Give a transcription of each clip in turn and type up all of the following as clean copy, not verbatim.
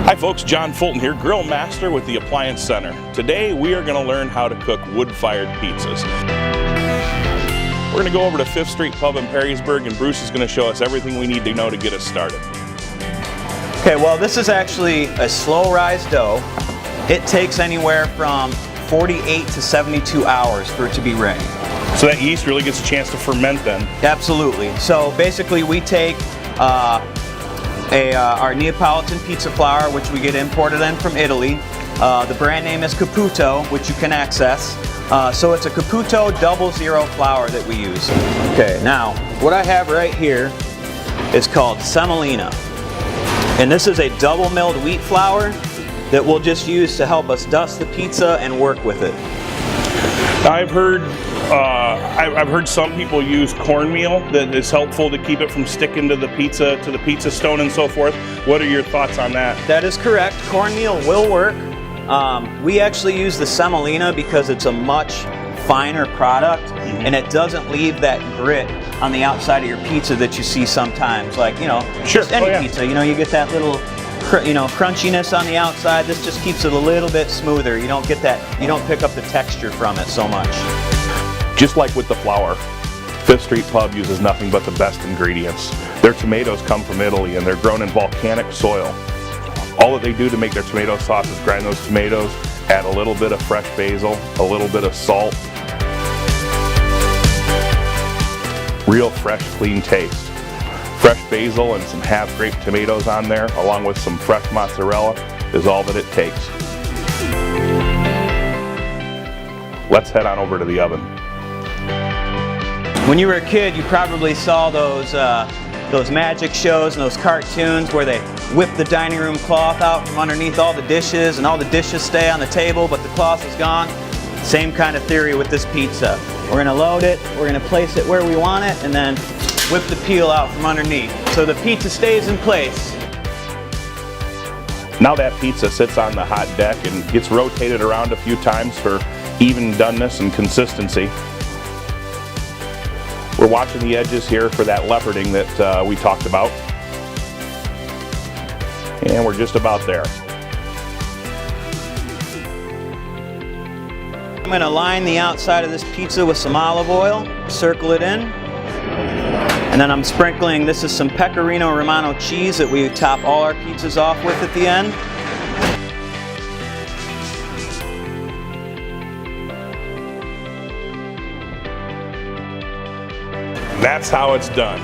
Hi folks, John Fulton here, Grill Master with the Appliance Center. Today we are going to learn how to cook wood-fired pizzas. We're going to go over to 5th Street Pub in Perrysburg, and Bruce is going to show us everything we need to know to get us started. Okay, well this is actually a slow rise dough. It takes anywhere from 48 to 72 hours for it to be ready. So that yeast really gets a chance to ferment then? Absolutely. So basically we take our Neapolitan pizza flour, which we get imported in from Italy. The brand name is Caputo, which you can access. So it's a Caputo 00 flour that we use. Okay, now what I have right here is called semolina. And this is a double milled wheat flour that we'll just use to help us dust the pizza and work with it. I've heard some people use cornmeal that is helpful to keep it from sticking to the pizza stone and so forth. What are your thoughts on that? That is correct. Cornmeal will work. We actually use the semolina because it's a much finer product and it doesn't leave that grit on the outside of your pizza that you see sometimes. Like, you know, sure. Just any pizza, you know, you get that little crunchiness on the outside. This just keeps it a little bit smoother. You don't get that, you don't pick up the texture from it so much. Just like with the flour, 5th Street Pub uses nothing but the best ingredients. Their tomatoes come from Italy and they're grown in volcanic soil. All that they do to make their tomato sauce is grind those tomatoes, add a little bit of fresh basil, a little bit of salt. Real fresh, clean taste. Fresh basil and some half-grape tomatoes on there, along with some fresh mozzarella, is all that it takes. Let's head on over to the oven. When you were a kid, you probably saw those magic shows and those cartoons where they whip the dining room cloth out from underneath all the dishes and all the dishes stay on the table but the cloth is gone. Same kind of theory with this pizza. We're going to load it, we're going to place it where we want it, and then whip the peel out from underneath so the pizza stays in place. Now that pizza sits on the hot deck and gets rotated around a few times for even doneness and consistency. We're watching the edges here for that leoparding that we talked about. And we're just about there. I'm going to line the outside of this pizza with some olive oil, circle it in, and then I'm sprinkling, this is some Pecorino Romano cheese that we top all our pizzas off with at the end. That's how it's done.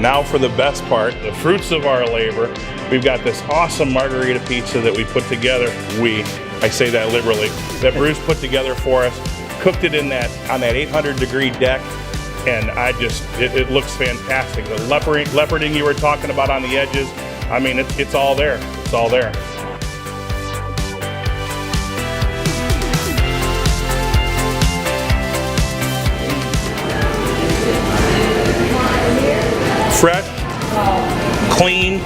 Now for the best part, the fruits of our labor. We've got this awesome margarita pizza that we put together. I say that liberally, that Bruce put together for us, cooked it on that 800-degree deck, and it looks fantastic. The leoparding you were talking about on the edges, I mean, it's all there. It's all there. Fresh, clean,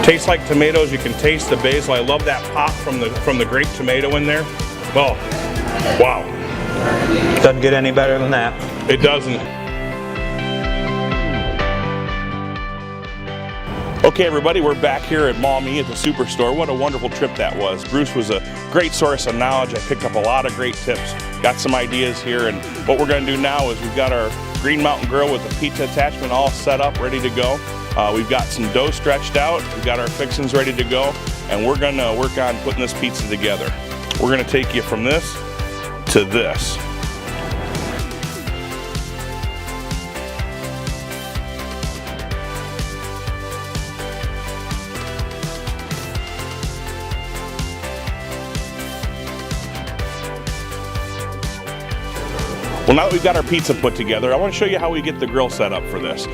tastes like tomatoes. You can taste the basil. I love that pop from the grape tomato in there. Oh, wow. Doesn't get any better than that. It doesn't. Okay everybody, we're back here at Maumee at the Superstore. What a wonderful trip that was. Bruce was a great source of knowledge. I picked up a lot of great tips, got some ideas here, and what we're going to do now is we've got our Green Mountain Grill with the pizza attachment all set up, ready to go. We've got some dough stretched out, we've got our fixings ready to go, and we're going to work on putting this pizza together. We're going to take you from this to this. Well, now that we've got our pizza put together, I want to show you how we get the grill set up for this.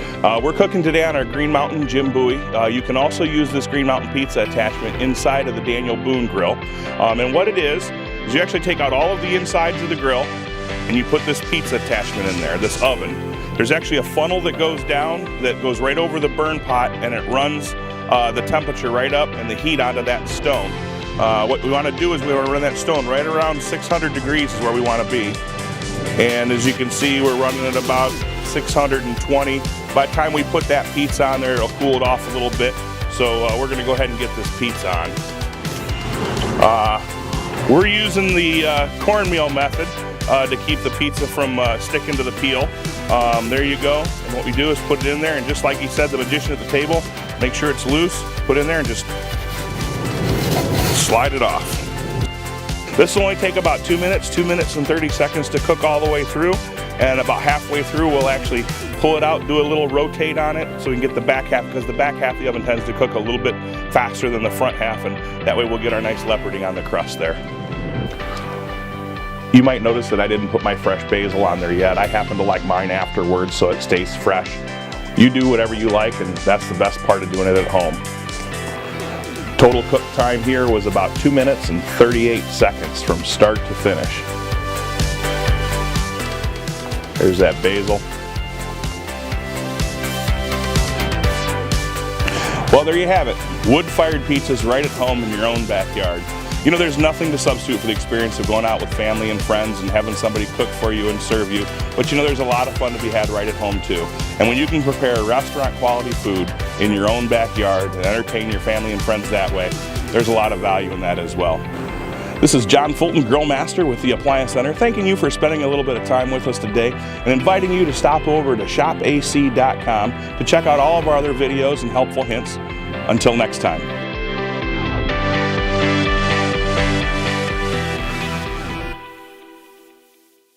We're cooking today on our Green Mountain Jim Buoy. You can also use this Green Mountain pizza attachment inside of the Daniel Boone grill. And what it is you actually take out all of the insides of the grill and you put this pizza attachment in there, this oven. There's actually a funnel that goes down that goes right over the burn pot, and it runs the temperature right up and the heat onto that stone. What we want to do is we want to run that stone right around 600 degrees is where we want to be. And as you can see, we're running at about 620. By the time we put that pizza on there, it'll cool it off a little bit. So we're going to go ahead and get this pizza on. We're using the cornmeal method to keep the pizza from sticking to the peel. There you go. And what we do is put it in there, and just like he said, the magician at the table, make sure it's loose, put it in there and just slide it off. This will only take about 2 minutes and 30 seconds to cook all the way through, and about halfway through we'll actually pull it out, do a little rotate on it so we can get the back half, because the back half of the oven tends to cook a little bit faster than the front half, and that way we'll get our nice leoparding on the crust there. You might notice that I didn't put my fresh basil on there yet. I happen to like mine afterwards so it stays fresh. You do whatever you like, and that's the best part of doing it at home. Total cook time here was about 2 minutes and 38 seconds from start to finish. There's that basil. Well, there you have it. Wood-fired pizzas right at home in your own backyard. You know, there's nothing to substitute for the experience of going out with family and friends and having somebody cook for you and serve you. But you know, there's a lot of fun to be had right at home too. And when you can prepare restaurant quality food in your own backyard and entertain your family and friends that way, there's a lot of value in that as well. This is John Fulton, Grill Master with the Appliance Center, thanking you for spending a little bit of time with us today and inviting you to stop over to shopac.com to check out all of our other videos and helpful hints. Until next time.